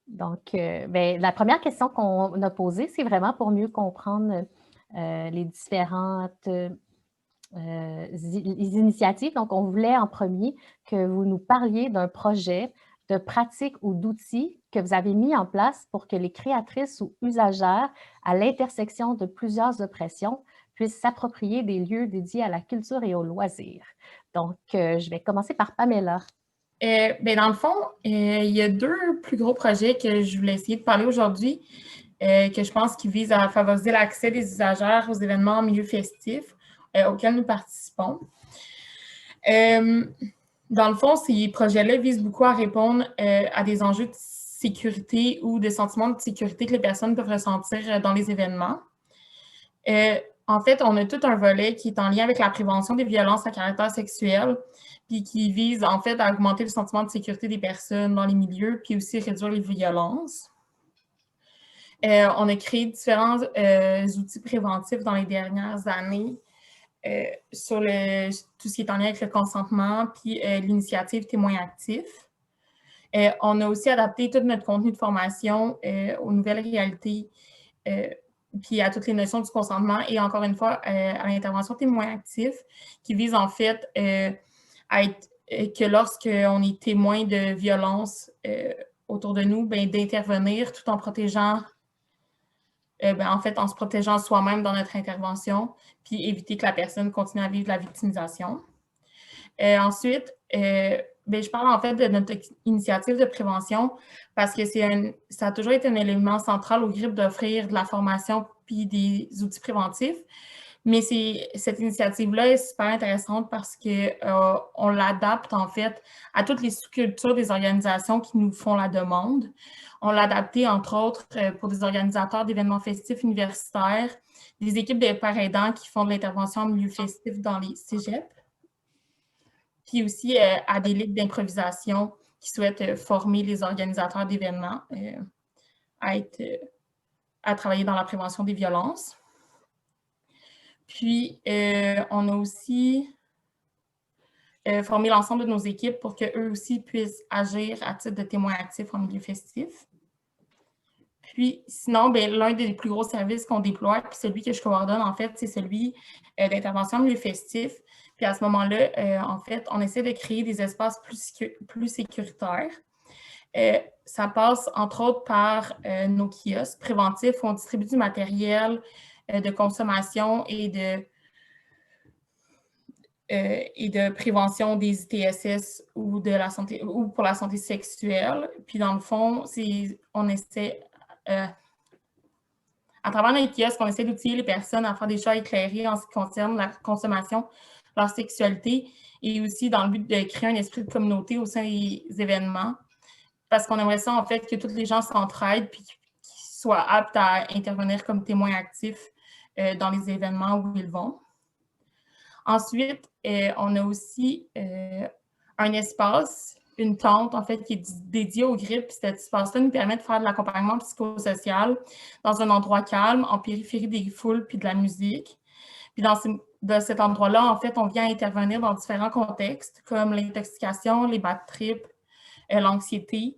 Donc, la première question qu'on a posée, c'est vraiment pour mieux comprendre les différentes les initiatives. Donc, on voulait en premier que vous nous parliez d'un projet de pratique ou d'outils que vous avez mis en place pour que les créatrices ou usagères à l'intersection de plusieurs oppressions puissent s'approprier des lieux dédiés à la culture et aux loisirs. Donc, je vais commencer par Pamela. Dans le fond, il y a deux plus gros projets que je voulais essayer de parler aujourd'hui, que je pense qui visent à favoriser l'accès des usagères aux événements en milieu festif auxquels nous participons. Dans le fond, ces projets-là visent beaucoup à répondre à des enjeux de sécurité ou de sentiments de sécurité que les personnes peuvent ressentir dans les événements. En fait, on a tout un volet qui est en lien avec la prévention des violences à caractère sexuel, puis qui vise en fait à augmenter le sentiment de sécurité des personnes dans les milieux, puis aussi réduire les violences. On a créé différents outils préventifs dans les dernières années sur tout ce qui est en lien avec le consentement, puis l'initiative Témoins actifs. On a aussi adapté tout notre contenu de formation aux nouvelles réalités, puis à toutes les notions du consentement et encore une fois à l'intervention témoin actif qui vise en fait à être que lorsqu'on est témoin de violences autour de nous, d'intervenir tout en protégeant, en fait en se protégeant soi-même dans notre intervention, puis éviter que la personne continue à vivre la victimisation. Ensuite, je parle en fait de notre initiative de prévention parce que ça a toujours été un élément central au GRIP d'offrir de la formation puis des outils préventifs. Mais cette initiative-là est super intéressante parce qu'on l'adapte en fait à toutes les sous-cultures des organisations qui nous font la demande. On l'a adapté entre autres pour des organisateurs d'événements festifs universitaires, des équipes de pères aidants qui font de l'intervention en milieu festif dans les cégeps, puis aussi à des ligues d'improvisation qui souhaitent former les organisateurs d'événements à travailler dans la prévention des violences. Puis, on a aussi formé l'ensemble de nos équipes pour qu'eux aussi puissent agir à titre de témoins actifs en milieu festif. Puis, sinon, l'un des plus gros services qu'on déploie, puis celui que je coordonne, en fait, c'est celui d'intervention en milieu festif. Puis à ce moment-là, en fait, on essaie de créer des espaces plus sécuritaires. Ça passe, entre autres, par nos kiosques préventifs où on distribue du matériel de consommation et de prévention des ITSS ou de la santé ou pour la santé sexuelle. Puis dans le fond, on essaie à travers les kiosques, on essaie d'outiller les personnes à faire des choix éclairés en ce qui concerne la consommation, leur sexualité et aussi dans le but de créer un esprit de communauté au sein des événements parce qu'on aimerait ça en fait que tous les gens s'entraident puis qu'ils soient aptes à intervenir comme témoins actifs dans les événements où ils vont. Ensuite, on a aussi un espace, une tente, en fait, qui est dédiée au GRIP. Cet espace-là nous permet de faire de l'accompagnement psychosocial dans un endroit calme, en périphérie des foules puis de la musique. Puis dans cet endroit-là, en fait, on vient intervenir dans différents contextes, comme l'intoxication, les bad trips, l'anxiété,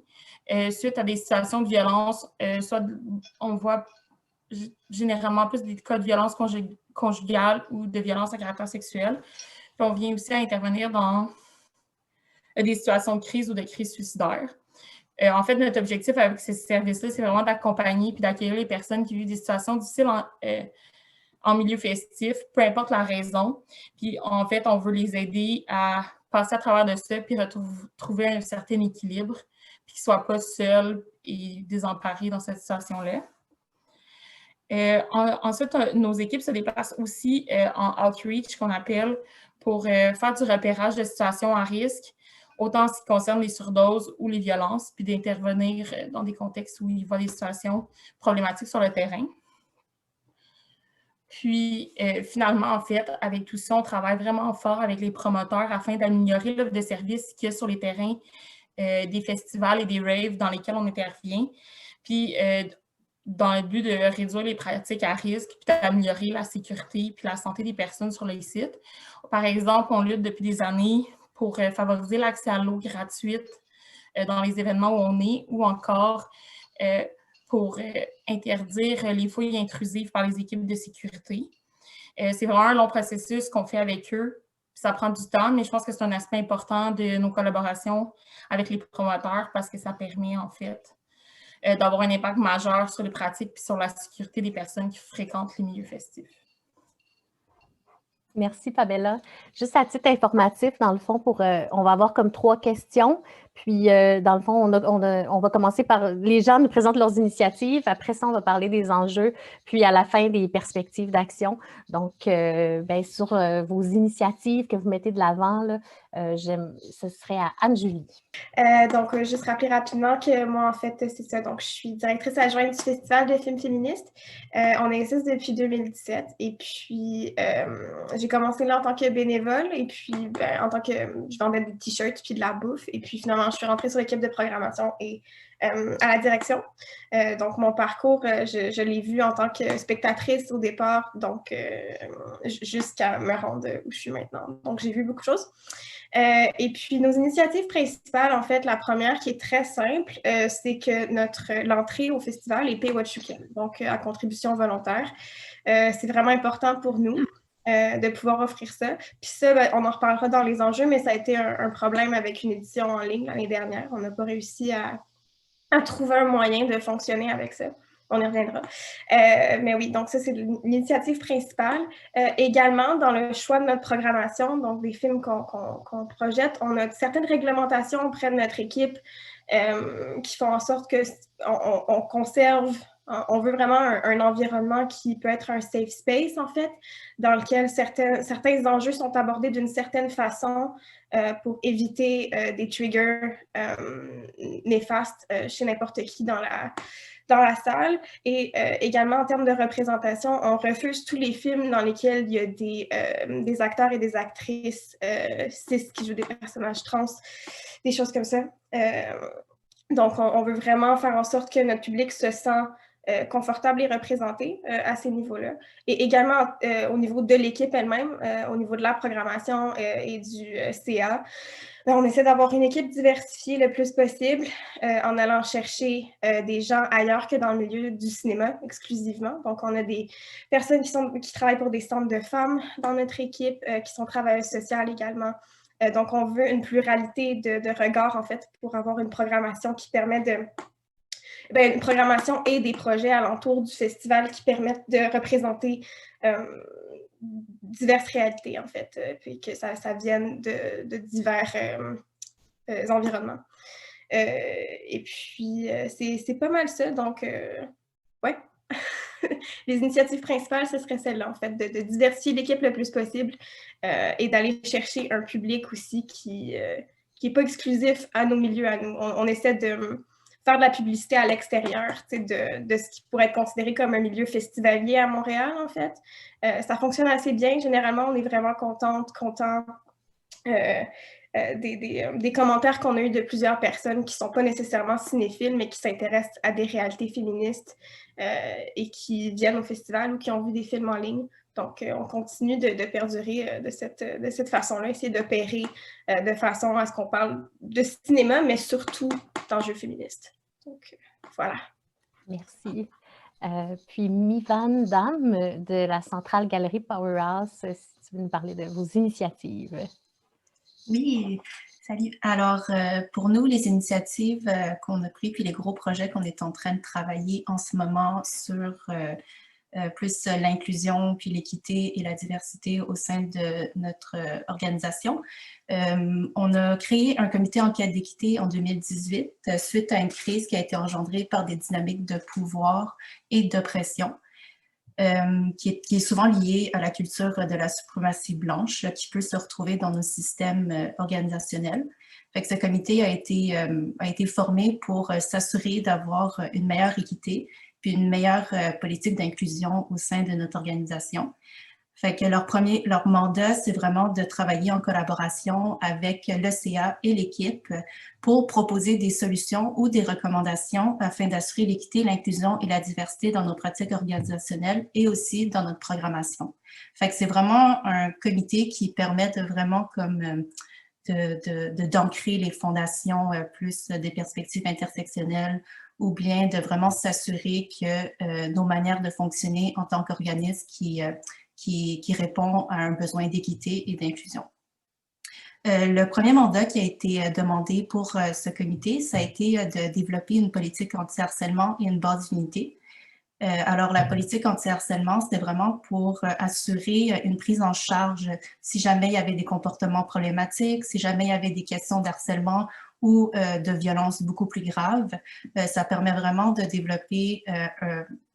suite à des situations de violence, soit on voit généralement plus des cas de violence conjugale ou de violence à caractère sexuel. Puis on vient aussi à intervenir dans des situations de crise ou de crise suicidaire. En fait, notre objectif avec ces services-là, c'est vraiment d'accompagner puis d'accueillir les personnes qui vivent des situations difficiles en milieu festif, peu importe la raison. Puis en fait, on veut les aider à passer à travers de ça puis trouver un certain équilibre puis qu'ils ne soient pas seuls et désemparés dans cette situation-là. Ensuite, nos équipes se déplacent aussi en outreach, qu'on appelle, pour faire du repérage de situations à risque, autant en ce qui concerne les surdoses ou les violences, puis d'intervenir dans des contextes où il y a des situations problématiques sur le terrain. Puis, finalement, en fait, avec tout ça, on travaille vraiment fort avec les promoteurs afin d'améliorer l'offre de services qu'il y a sur les terrains des festivals et des raves dans lesquels on intervient. Puis, dans le but de réduire les pratiques à risque puis d'améliorer la sécurité puis la santé des personnes sur les sites. Par exemple, on lutte depuis des années pour favoriser l'accès à l'eau gratuite dans les événements où on est, ou encore pour interdire les fouilles intrusives par les équipes de sécurité. C'est vraiment un long processus qu'on fait avec eux. Ça prend du temps, mais je pense que c'est un aspect important de nos collaborations avec les promoteurs parce que ça permet en fait d'avoir un impact majeur sur les pratiques et sur la sécurité des personnes qui fréquentent les milieux festifs. Merci, Fabella. Juste à titre informatif, dans le fond, on va avoir comme 3 questions. Puis, dans le fond, on va commencer par... Les gens nous présentent leurs initiatives. Après ça, on va parler des enjeux. Puis, à la fin, des perspectives d'action. Donc, sur vos initiatives que vous mettez de l'avant, ce serait à Anne-Julie. Juste rappeler rapidement que moi, en fait, c'est ça. Donc, je suis directrice adjointe du Festival de films féministes. On existe depuis 2017. Et puis, j'ai commencé là en tant que bénévole. Et puis, je vendais des t-shirts puis de la bouffe. Et puis, finalement, je suis rentrée sur l'équipe de programmation et à la direction. Donc, mon parcours, je l'ai vu en tant que spectatrice au départ, donc jusqu'à me rendre où je suis maintenant. Donc, j'ai vu beaucoup de choses. Et puis, nos initiatives principales, en fait, la première qui est très simple, c'est que l'entrée au festival est Pay What You Can, donc à contribution volontaire. C'est vraiment important pour nous de pouvoir offrir ça. Puis ça, on en reparlera dans les enjeux, mais ça a été un problème avec une édition en ligne l'année dernière. On n'a pas réussi à trouver un moyen de fonctionner avec ça. On y reviendra. Mais oui, donc ça, c'est l'initiative principale. Également, dans le choix de notre programmation, donc des films qu'on projette, on a certaines réglementations auprès de notre équipe qui font en sorte qu'on conserve, on veut vraiment un environnement qui peut être un safe space, en fait, dans lequel certains enjeux sont abordés d'une certaine façon pour éviter des triggers néfastes chez n'importe qui dans la salle. Et également, en termes de représentation, on refuse tous les films dans lesquels il y a des acteurs et des actrices cis qui jouent des personnages trans, des choses comme ça. Donc, on veut vraiment faire en sorte que notre public se sent confortable et représenté à ces niveaux-là. Et également, au niveau de l'équipe elle-même, au niveau de la programmation et du CA, on essaie d'avoir une équipe diversifiée le plus possible en allant chercher des gens ailleurs que dans le milieu du cinéma exclusivement. Donc, on a des personnes qui travaillent pour des centres de femmes dans notre équipe, qui sont travailleuses sociales également. Donc, on veut une pluralité de regards, en fait, pour avoir une programmation qui permet une programmation et des projets alentour du festival qui permettent de représenter diverses réalités, en fait, puis que ça vienne de divers environnements. Et puis, c'est pas mal ça. Donc, ouais. Les initiatives principales, ce serait celle-là, en fait, de diversifier l'équipe le plus possible et d'aller chercher un public aussi qui n'est pas exclusif à nos milieux, à nous. On essaie de faire de la publicité à l'extérieur, de ce qui pourrait être considéré comme un milieu festivalier à Montréal, en fait. Ça fonctionne assez bien. Généralement, on est vraiment contents des commentaires qu'on a eus de plusieurs personnes qui ne sont pas nécessairement cinéphiles, mais qui s'intéressent à des réalités féministes et qui viennent au festival ou qui ont vu des films en ligne. Donc, on continue de perdurer de cette façon-là, essayer d'opérer de façon à ce qu'on parle de cinéma, mais surtout d'enjeux féministes. Donc, voilà. Merci. Puis, Mivan Dam de la Centrale Galerie Powerhouse, si tu veux nous parler de vos initiatives. Oui, salut. Alors, pour nous, les initiatives qu'on a prises, puis les gros projets qu'on est en train de travailler en ce moment sur plus l'inclusion, puis l'équité et la diversité au sein de notre organisation. On a créé un comité enquête d'équité en 2018 suite à une crise qui a été engendrée par des dynamiques de pouvoir et d'oppression. Qui est souvent liée à la culture de la suprématie blanche qui peut se retrouver dans nos systèmes organisationnels. Fait que ce comité a été formé pour s'assurer d'avoir une meilleure équité puis une meilleure politique d'inclusion au sein de notre organisation. Fait que leur mandat, c'est vraiment de travailler en collaboration avec l'ECA et l'équipe pour proposer des solutions ou des recommandations afin d'assurer l'équité, l'inclusion et la diversité dans nos pratiques organisationnelles et aussi dans notre programmation. Fait que c'est vraiment un comité qui permet de vraiment comme d'ancrer les fondations plus des perspectives intersectionnelles, ou bien de vraiment s'assurer que nos manières de fonctionner en tant qu'organisme qui répond à un besoin d'équité et d'inclusion. Le premier mandat qui a été demandé pour ce comité, ça a été de développer une politique anti-harcèlement et une base d'unité. Alors, la politique anti-harcèlement, c'était vraiment pour assurer une prise en charge si jamais il y avait des comportements problématiques, si jamais il y avait des questions d'harcèlement ou de violences beaucoup plus graves. Ça permet vraiment de développer,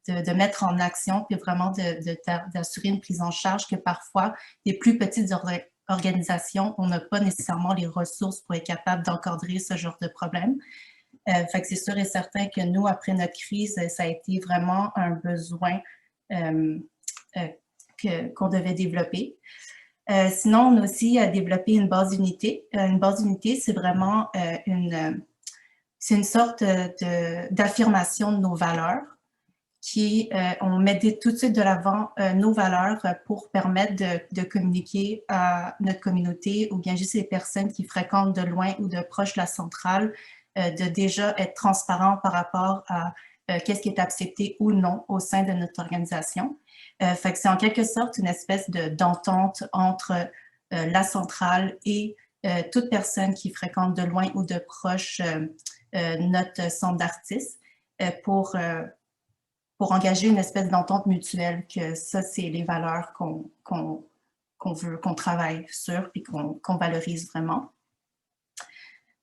de mettre en action, puis vraiment d'assurer une prise en charge que parfois, les plus petites organisations, on n'a pas nécessairement les ressources pour être capable d'encadrer ce genre de problème. Fait que c'est sûr et certain que nous, après notre crise, ça a été vraiment un besoin qu'on devait développer. Sinon, on a aussi développé une base d'unité. Une base d'unité, c'est vraiment c'est une sorte d'affirmation de nos valeurs on met tout de suite de l'avant nos valeurs pour permettre de communiquer à notre communauté ou bien juste les personnes qui fréquentent de loin ou de proche de la centrale, de déjà être transparent par rapport à qu'est-ce qui est accepté ou non au sein de notre organisation. Fait que c'est en quelque sorte une espèce d'entente entre la centrale et toute personne qui fréquente de loin ou de proche notre centre d'artistes pour engager une espèce d'entente mutuelle, que ça, c'est les valeurs qu'on travaille sur et qu'on valorise vraiment.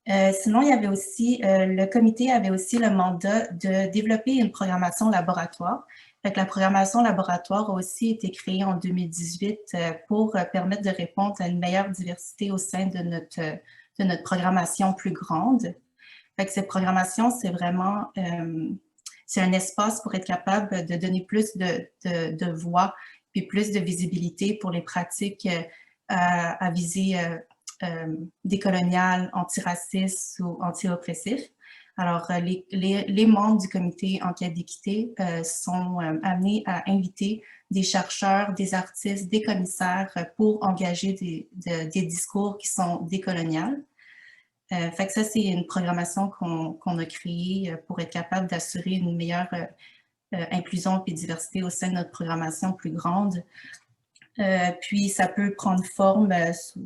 Sinon, il y avait aussi, le comité avait aussi le mandat de développer une programmation laboratoire. Fait que la programmation laboratoire a aussi été créée en 2018 pour permettre de répondre à une meilleure diversité au sein de notre programmation plus grande. Fait que cette programmation, c'est vraiment c'est un espace pour être capable de donner plus de voix puis plus de visibilité pour les pratiques à visée décoloniale, antiraciste ou anti-oppressif. Alors, les membres du comité Enquête d'équité sont amenés à inviter des chercheurs, des artistes, des commissaires pour engager des discours qui sont décoloniales. Fait que ça, c'est une programmation qu'on a créée pour être capable d'assurer une meilleure inclusion et diversité au sein de notre programmation plus grande. Puis ça peut prendre forme,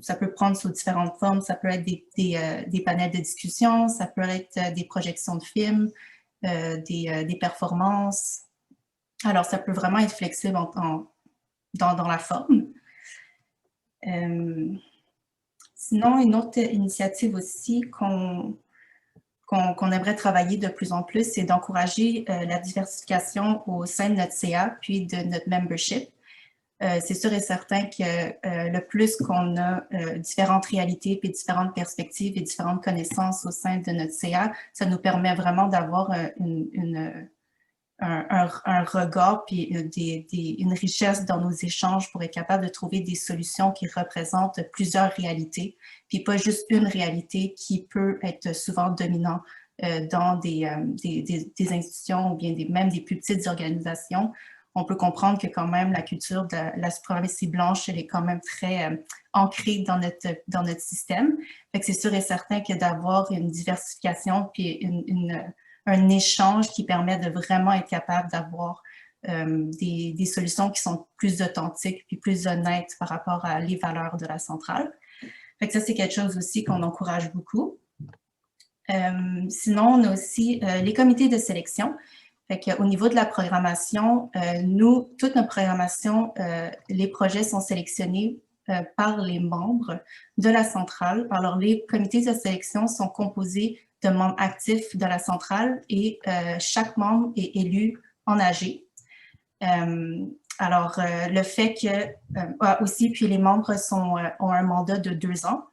ça peut prendre sous différentes formes. Ça peut être des panels de discussion, ça peut être des projections de films, des performances. Alors, ça peut vraiment être flexible dans la forme. Sinon, une autre initiative aussi qu'on aimerait travailler de plus en plus, c'est d'encourager la diversification au sein de notre CA, puis de notre membership. C'est sûr et certain que le plus qu'on a différentes réalités, puis différentes perspectives et différentes connaissances au sein de notre CA, ça nous permet vraiment d'avoir un regard puis une richesse dans nos échanges pour être capable de trouver des solutions qui représentent plusieurs réalités, puis pas juste une réalité qui peut être souvent dominante dans des institutions ou bien même des plus petites organisations. On peut comprendre que quand même la culture de la suprématie blanche, elle est quand même très ancrée dans notre système. Fait que c'est sûr et certain que d'avoir une diversification puis un échange qui permet de vraiment être capable d'avoir des solutions qui sont plus authentiques puis plus honnêtes par rapport à les valeurs de la centrale. Fait que ça, c'est quelque chose aussi qu'on encourage beaucoup. Sinon, on a aussi les comités de sélection. Fait qu'au niveau de la programmation, toute notre programmation, les projets sont sélectionnés par les membres de la centrale. Alors, les comités de sélection sont composés de membres actifs de la centrale et chaque membre est élu en AG. Alors, le fait que aussi, puis les membres ont un mandat de 2 ans,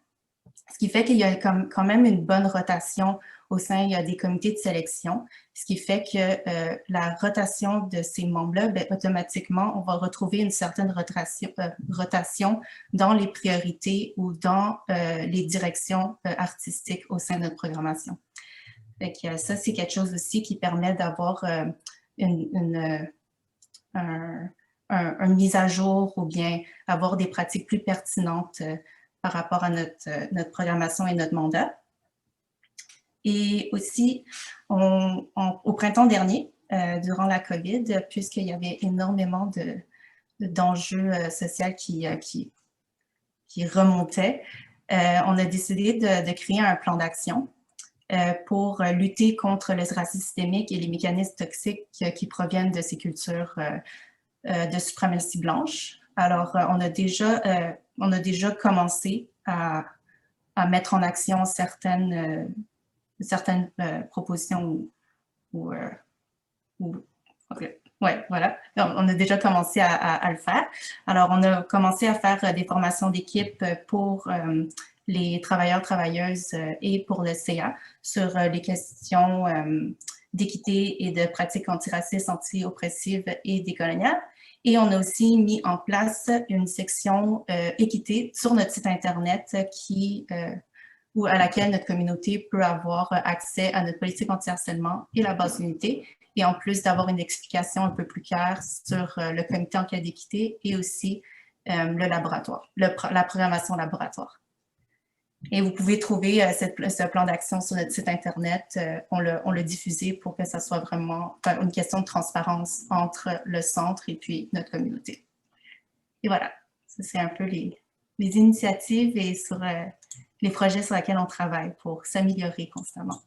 ce qui fait qu'il y a quand même une bonne rotation au sein des comités de sélection, ce qui fait que la rotation de ces membres-là, bien, automatiquement, on va retrouver une certaine rotation dans les priorités ou dans les directions artistiques au sein de notre programmation. Fait que, ça, c'est quelque chose aussi qui permet d'avoir une mise à jour ou bien avoir des pratiques plus pertinentes par rapport à notre programmation et notre mandat. Et aussi, au printemps dernier, durant la COVID, puisqu'il y avait énormément d'enjeux sociaux qui remontaient, on a décidé de créer un plan d'action pour lutter contre le racisme systémique et les mécanismes toxiques qui proviennent de ces cultures de suprématie blanche. Alors, on a déjà commencé à mettre en action certaines propositions ouais, voilà. On a déjà commencé à le faire. Alors, on a commencé à faire des formations d'équipe pour les travailleurs, travailleuses et pour le CA sur les questions d'équité et de pratiques antiracistes, anti-oppressives et décoloniales. Et on a aussi mis en place une section équité sur notre site Internet à laquelle notre communauté peut avoir accès à notre politique anti-harcèlement et la base d'unité, et en plus d'avoir une explication un peu plus claire sur le comité en cas d'équité et aussi le laboratoire, la programmation laboratoire. Et vous pouvez trouver ce plan d'action sur notre site Internet. On l'a diffusé pour que ça soit vraiment une question de transparence entre le centre et puis notre communauté. Et voilà, ça c'est un peu les initiatives et sur les projets sur lesquels on travaille pour s'améliorer constamment.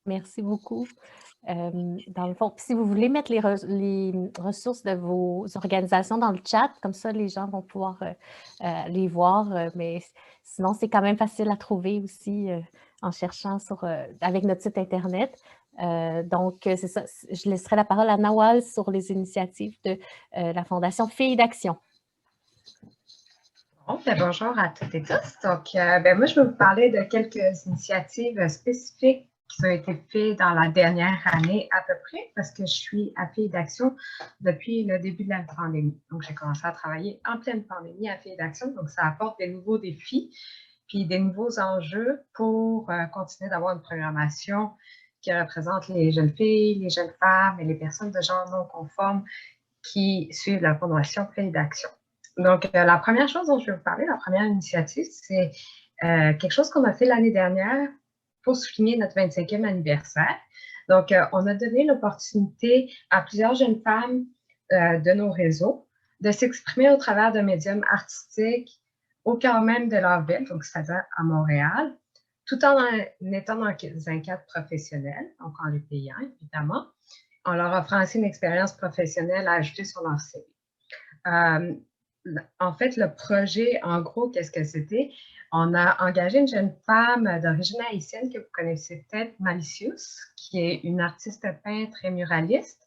Merci beaucoup. Dans le fond, si vous voulez mettre les ressources de vos organisations dans le chat, comme ça les gens vont pouvoir les voir, mais sinon c'est quand même facile à trouver aussi en cherchant avec notre site Internet. Donc, c'est ça, je laisserai la parole à Nawal sur les initiatives de la Fondation Filles d'Action. Bon, bonjour à toutes et tous. Donc, moi, je vais vous parler de quelques initiatives spécifiques qui ont été faites dans la dernière année à peu près, parce que je suis à Filles d'Action depuis le début de la pandémie. Donc, j'ai commencé à travailler en pleine pandémie à Filles d'Action. Donc, ça apporte des nouveaux défis puis des nouveaux enjeux pour continuer d'avoir une programmation qui représente les jeunes filles, les jeunes femmes et les personnes de genre non conforme qui suivent la Fondation Filles d'Action. Donc, la première chose dont je vais vous parler, la première initiative, c'est quelque chose qu'on a fait l'année dernière pour souligner notre 25e anniversaire. Donc, on a donné l'opportunité à plusieurs jeunes femmes de nos réseaux de s'exprimer au travers de médiums artistiques au cœur même de leur ville, donc c'est-à-dire à Montréal, tout en étant dans un cadre professionnel, donc en les payant, évidemment, en leur offrant aussi une expérience professionnelle à ajouter sur leur CV. En fait, le projet, en gros, qu'est-ce que c'était? On a engagé une jeune femme d'origine haïtienne que vous connaissez peut-être, Malicious, qui est une artiste peintre et muraliste.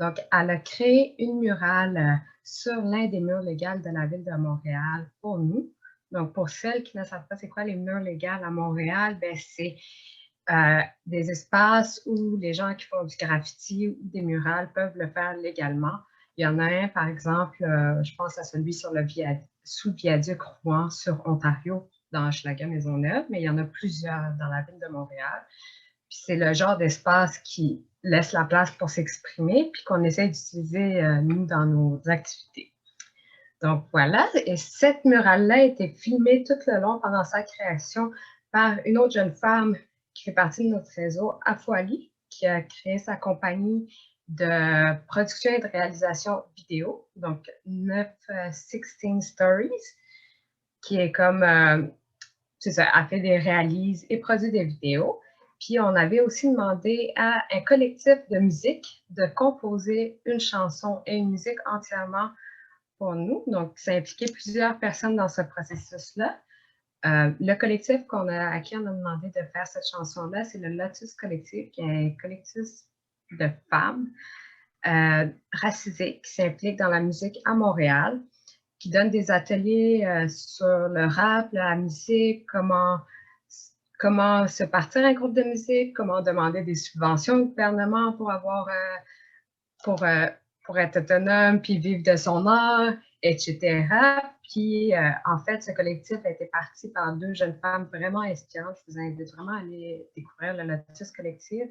Donc, elle a créé une murale sur l'un des murs légaux de la ville de Montréal pour nous. Donc, pour celles qui ne savent pas c'est quoi les murs légaux à Montréal, c'est des espaces où les gens qui font du graffiti ou des murales peuvent le faire légalement. Il y en a un, par exemple, je pense à celui sur sous le viaduc Rouen sur Ontario, dans Hochelaga-Maisonneuve, mais il y en a plusieurs dans la ville de Montréal. Puis c'est le genre d'espace qui laisse la place pour s'exprimer, puis qu'on essaie d'utiliser, nous, dans nos activités. Donc voilà, et cette murale-là a été filmée tout le long pendant sa création par une autre jeune femme qui fait partie de notre réseau, Afouali, qui a créé sa compagnie de production et de réalisation vidéo, donc 916 Stories, qui est comme, c'est ça, elle fait des réalises et produit des vidéos. Puis on avait aussi demandé à un collectif de musique de composer une chanson et une musique entièrement pour nous. Donc, ça impliquait plusieurs personnes dans ce processus-là. Le collectif à qui on a demandé de faire cette chanson-là, c'est le Lotus Collectif, qui est un collectif de femmes racisées qui s'impliquent dans la musique à Montréal, qui donnent des ateliers sur le rap, la musique, comment se partir un groupe de musique, comment demander des subventions au gouvernement pour pour être autonome puis vivre de son art, etc. Puis, en fait, ce collectif a été parti par deux jeunes femmes vraiment inspirantes. Je vous invite vraiment à aller découvrir le Lotus Collectif.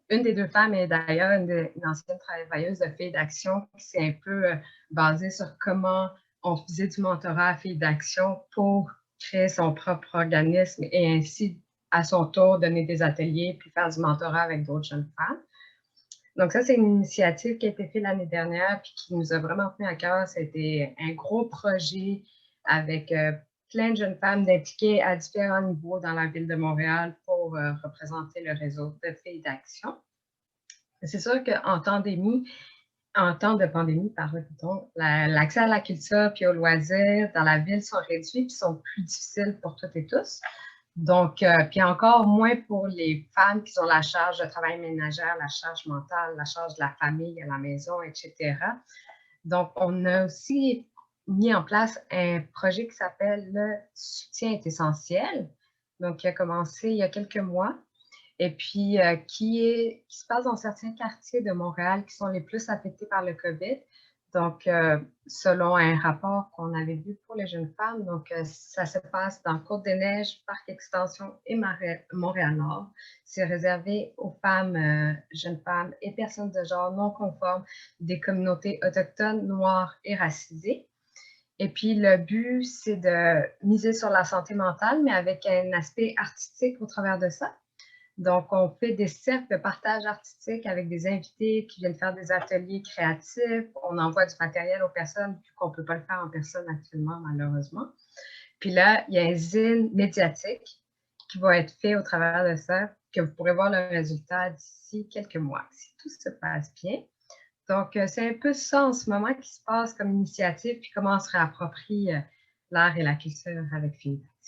Une des deux femmes est d'ailleurs une ancienne travailleuse de Filles d'Action qui s'est un peu basée sur comment on faisait du mentorat à Filles d'Action pour créer son propre organisme et ainsi, à son tour, donner des ateliers puis faire du mentorat avec d'autres jeunes femmes. Donc ça, c'est une initiative qui a été faite l'année dernière puis qui nous a vraiment tenu à cœur. C'était un gros projet avec plein de jeunes femmes d'impliquer à différents niveaux dans la ville de Montréal pour représenter le réseau de Filles d'Action. C'est sûr qu'en temps de pandémie, pardon, l'accès à la culture puis aux loisirs dans la ville sont réduits puis sont plus difficiles pour toutes et tous. Donc, puis encore moins pour les femmes qui ont la charge de travail ménagère, la charge mentale, la charge de la famille à la maison, etc. Donc, on a aussi mis en place un projet qui s'appelle le soutien est essentiel, donc qui a commencé il y a quelques mois et puis qui se passe dans certains quartiers de Montréal qui sont les plus affectés par le COVID. Donc, selon un rapport qu'on avait vu pour les jeunes femmes, donc ça se passe dans Côte-des-Neiges, Parc Extension et Montréal-Nord. C'est réservé aux femmes, jeunes femmes et personnes de genre non conformes des communautés autochtones, noires et racisées. Et puis, le but, c'est de miser sur la santé mentale, mais avec un aspect artistique au travers de ça. Donc, on fait des cercles de partage artistique avec des invités qui viennent faire des ateliers créatifs. On envoie du matériel aux personnes, vu qu'on ne peut pas le faire en personne actuellement, malheureusement. Puis là, il y a un zine médiatique qui va être fait au travers de ça, que vous pourrez voir le résultat d'ici quelques mois, si tout se passe bien. Donc, c'est un peu ça en ce moment qui se passe comme initiative, puis comment on se réapproprie l'art et la culture avec Filles d'Action.